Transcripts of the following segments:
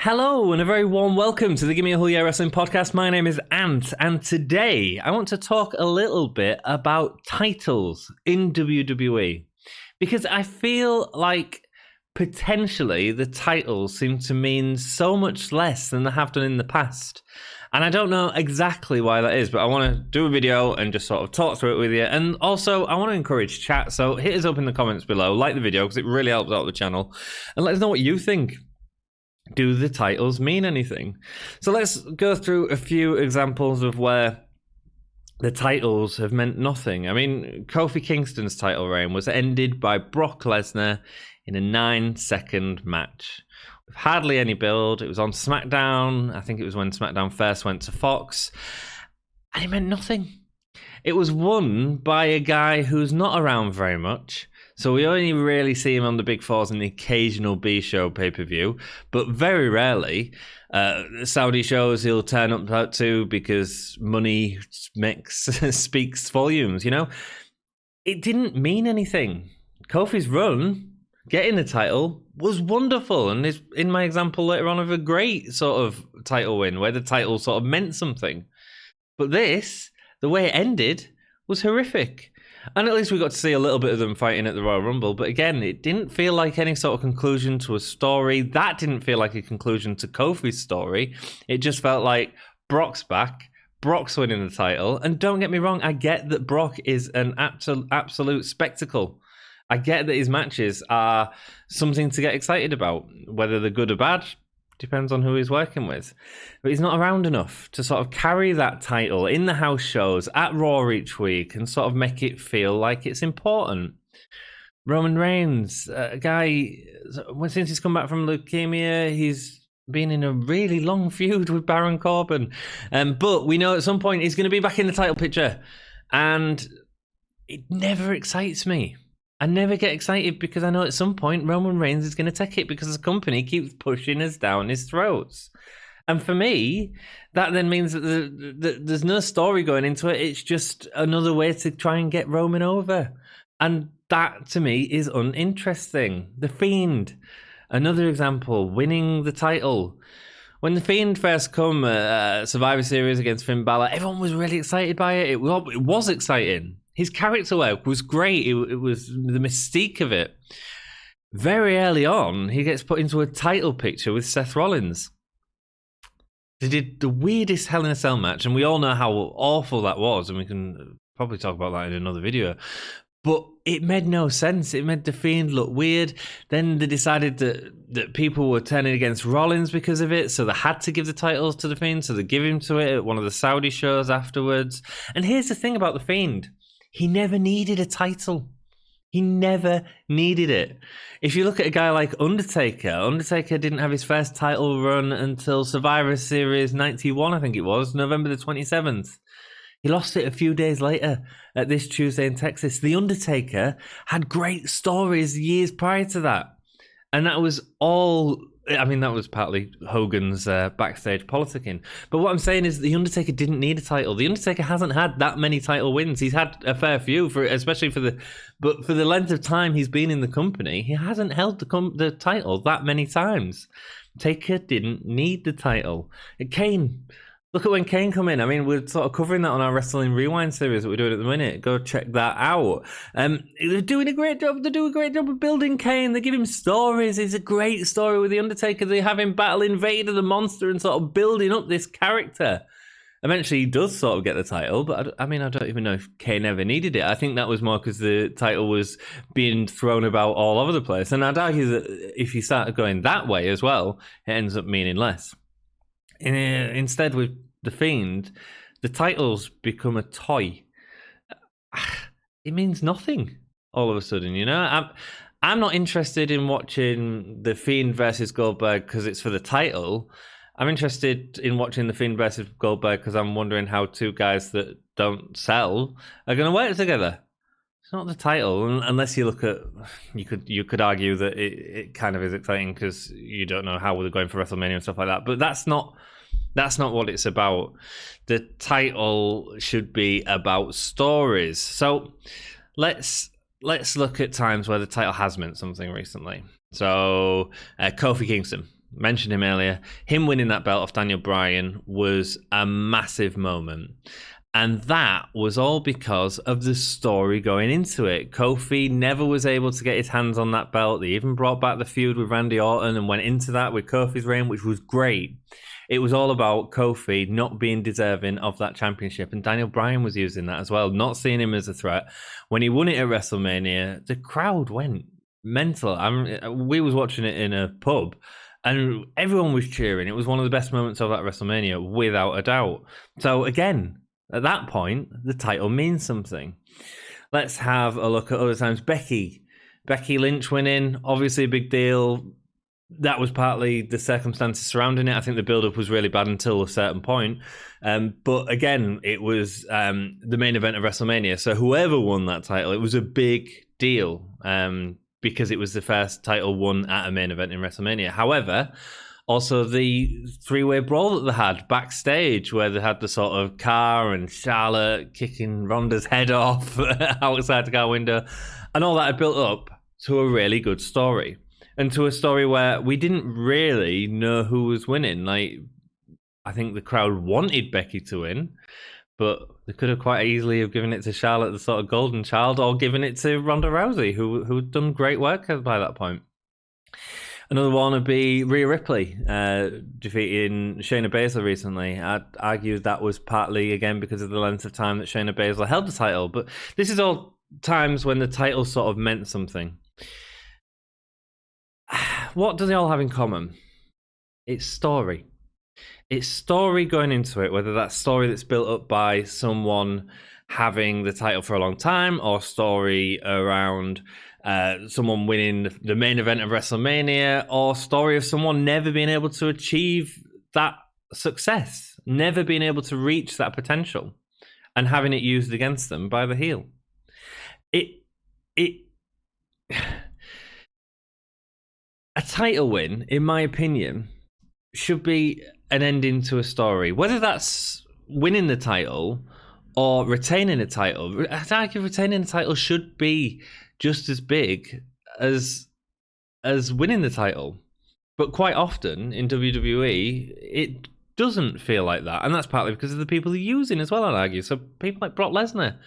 Hello and a very warm welcome to the Gimme Wrestling podcast. My name is Ant, and today I want to talk a little bit about titles in WWE, because I feel like potentially the titles seem to mean so much less than they have done in the past. And I don't know exactly why that is, but I want to do a video and just sort of talk through it with you. And also, I want to encourage chat, so hit us up in the comments below, like the video, because it really helps out the channel, and let us know what you think. Do the titles mean anything? So let's go through a few examples of where the titles have meant nothing. I mean, Kofi Kingston's title reign was ended by Brock Lesnar in a 9-second match. With hardly any build. It was on SmackDown. I think it was when SmackDown first went to Fox. And it meant nothing. It was won by a guy who's not around very much. So we only really see him on the Big Fours and the occasional B-show pay-per-view, but very rarely. Saudi shows he'll turn up to because money speaks volumes, you know? It didn't mean anything. Kofi's run, getting the title, was wonderful, and is in my example later on of a great sort of title win, where the title sort of meant something. But this, the way it ended, was horrific. And at least we got to see a little bit of them fighting at the Royal Rumble. But again, it didn't feel like any sort of conclusion to a story. That didn't feel like a conclusion to Kofi's story. It just felt like Brock's back. Brock's winning the title. And don't get me wrong, I get that Brock is an absolute spectacle. I get that his matches are something to get excited about. Whether they're good or bad, depends on who he's working with. But he's not around enough to sort of carry that title in the house shows at Raw each week and sort of make it feel like it's important. Roman Reigns, a guy, since he's come back from leukemia, he's been in a really long feud with Baron Corbin. But we know at some point he's going to be back in the title picture. And it never excites me. I never get excited because I know at some point Roman Reigns is going to take it because the company keeps pushing us down his throats. And for me, that then means that there's no story going into it. It's just another way to try and get Roman over. And that, to me, is uninteresting. The Fiend, another example, winning the title. When The Fiend first come Survivor Series against Finn Balor, everyone was really excited by it. It was exciting. His character work was great. It was the mystique of it. Very early on, he gets put into a title picture with Seth Rollins. They did the weirdest Hell in a Cell match, and we all know how awful that was, and we can probably talk about that in another video. But it made no sense. It made The Fiend look weird. Then they decided that people were turning against Rollins because of it, so they had to give the titles to The Fiend, so they give him to it at one of the Saudi shows afterwards. And here's the thing about The Fiend. He never needed a title. He never needed it. If you look at a guy like Undertaker didn't have his first title run until Survivor Series 91, I think it was, November the 27th. He lost it a few days later at this Tuesday in Texas. The Undertaker had great stories years prior to that. And that was all... I mean, that was partly Hogan's backstage politicking. But what I'm saying is The Undertaker didn't need a title. The Undertaker hasn't had that many title wins. He's had a fair few, especially for the length of time he's been in the company. He hasn't held the title that many times. Taker didn't need the title. Kane... Look at when Kane come in. I mean, we're sort of covering that on our Wrestling Rewind series that we're doing at the minute. Go check that out. They're doing a great job. They do a great job of building Kane. They give him stories. It's a great story with The Undertaker. They have him battling Vader the Monster and sort of building up this character. Eventually, he does sort of get the title, but I don't even know if Kane ever needed it. I think that was more because the title was being thrown about all over the place. And I'd argue that if you start going that way as well, it ends up meaning less. Instead, with The Fiend, the titles become a toy. It means nothing all of a sudden, you know? I'm not interested in watching The Fiend versus Goldberg because it's for the title. I'm interested in watching The Fiend versus Goldberg because I'm wondering how two guys that don't sell are going to work together. It's not the title, unless you look at... You could argue that it kind of is exciting because you don't know how they're going for WrestleMania and stuff like that. But that's not what it's about. The title should be about stories. So let's look at times where the title has meant something recently. So Kofi Kingston. mentioned him earlier. Him winning that belt off Daniel Bryan was a massive moment. And that was all because of the story going into it. Kofi never was able to get his hands on that belt. They even brought back the feud with Randy Orton and went into that with Kofi's reign, which was great. It was all about Kofi not being deserving of that championship. And Daniel Bryan was using that as well, not seeing him as a threat. When he won it at WrestleMania, the crowd went mental. We was watching it in a pub and everyone was cheering. It was one of the best moments of that WrestleMania, without a doubt. So again, at that point, the title means something. Let's have a look at other times. Becky Lynch winning, obviously a big deal. That was partly the circumstances surrounding it. I think the build-up was really bad until a certain point. But again, it was the main event of WrestleMania. So whoever won that title, it was a big deal because it was the first title won at a main event in WrestleMania. However, also the three-way brawl that they had backstage, where they had the sort of car and Charlotte kicking Ronda's head off outside the car window, and all that had built up to a really good story. And to a story where we didn't really know who was winning. Like, I think the crowd wanted Becky to win, but they could have quite easily have given it to Charlotte, the sort of golden child, or given it to Ronda Rousey, who had done great work by that point. Another one would be Rhea Ripley defeating Shayna Baszler recently. I'd argue that was partly, again, because of the length of time that Shayna Baszler held the title. But this is all times when the title sort of meant something. What do they all have in common? It's story. It's story going into it, whether that's story that's built up by someone having the title for a long time, or story around someone winning the main event of WrestleMania, or story of someone never being able to achieve that success, never being able to reach that potential, and having it used against them by the heel. A title win, in my opinion, should be an ending to a story. Whether that's winning the title or retaining a title, I think retaining the title should be just as big as winning the title. But quite often in WWE, it doesn't feel like that. And that's partly because of the people they're using as well, I'd argue. So people like Brock Lesnar,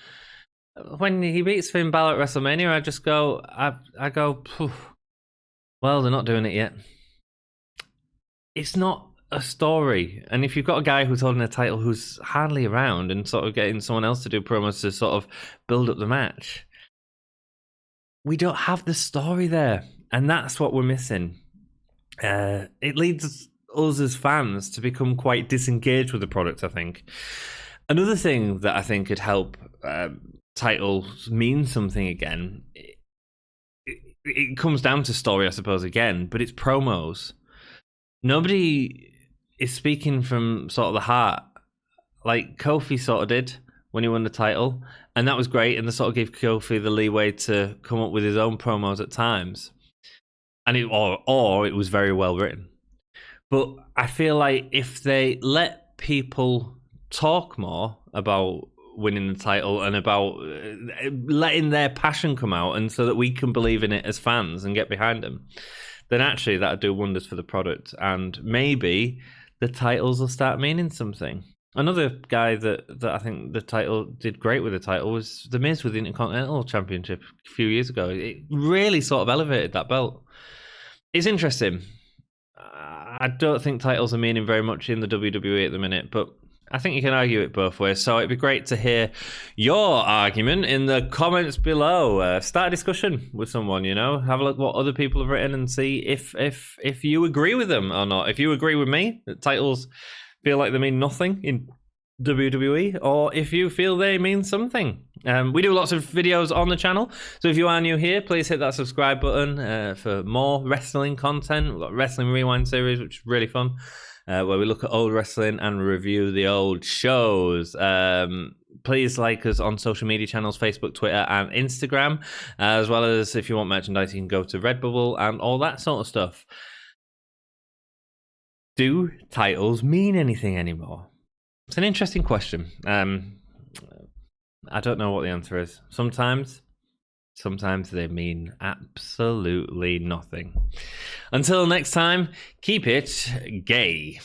when he beats Finn Balor at WrestleMania, I just go, I go, well, they're not doing it yet. It's not a story. And if you've got a guy who's holding a title who's hardly around and sort of getting someone else to do promos to sort of build up the match, we don't have the story there. And that's what we're missing. It leads us as fans to become quite disengaged with the product, I think. Another thing that I think could help titles mean something again, it comes down to story, I suppose, again, but it's promos. Nobody is speaking from sort of the heart, like Kofi sort of did when he won the title, and that was great, and they sort of gave Kofi the leeway to come up with his own promos at times, and it was very well written. But I feel like if they let people talk more about winning the title and about letting their passion come out, and so that we can believe in it as fans and get behind them, then actually that would do wonders for the product, and maybe the titles will start meaning something. Another guy that I think the title did great with the title was The Miz with the Intercontinental Championship a few years ago. It really sort of elevated that belt. It's interesting. I don't think titles are meaning very much in the WWE at the minute, but I think you can argue it both ways. So it'd be great to hear your argument in the comments below. Start a discussion with someone, have a look what other people have written and see if you agree with them or not. If you agree with me that titles feel like they mean nothing in WWE, or if you feel they mean something. We do lots of videos on the channel, so if you are new here, please hit that subscribe button for more wrestling content. We've got Wrestling Rewind series, which is really fun, where we look at old wrestling and review the old shows. Please like us on social media channels, Facebook, Twitter, and Instagram, as well as if you want merchandise, you can go to Redbubble and all that sort of stuff. Do titles mean anything anymore? It's an interesting question. I don't know what the answer is. Sometimes sometimes they mean absolutely nothing. Until next time, keep it gay.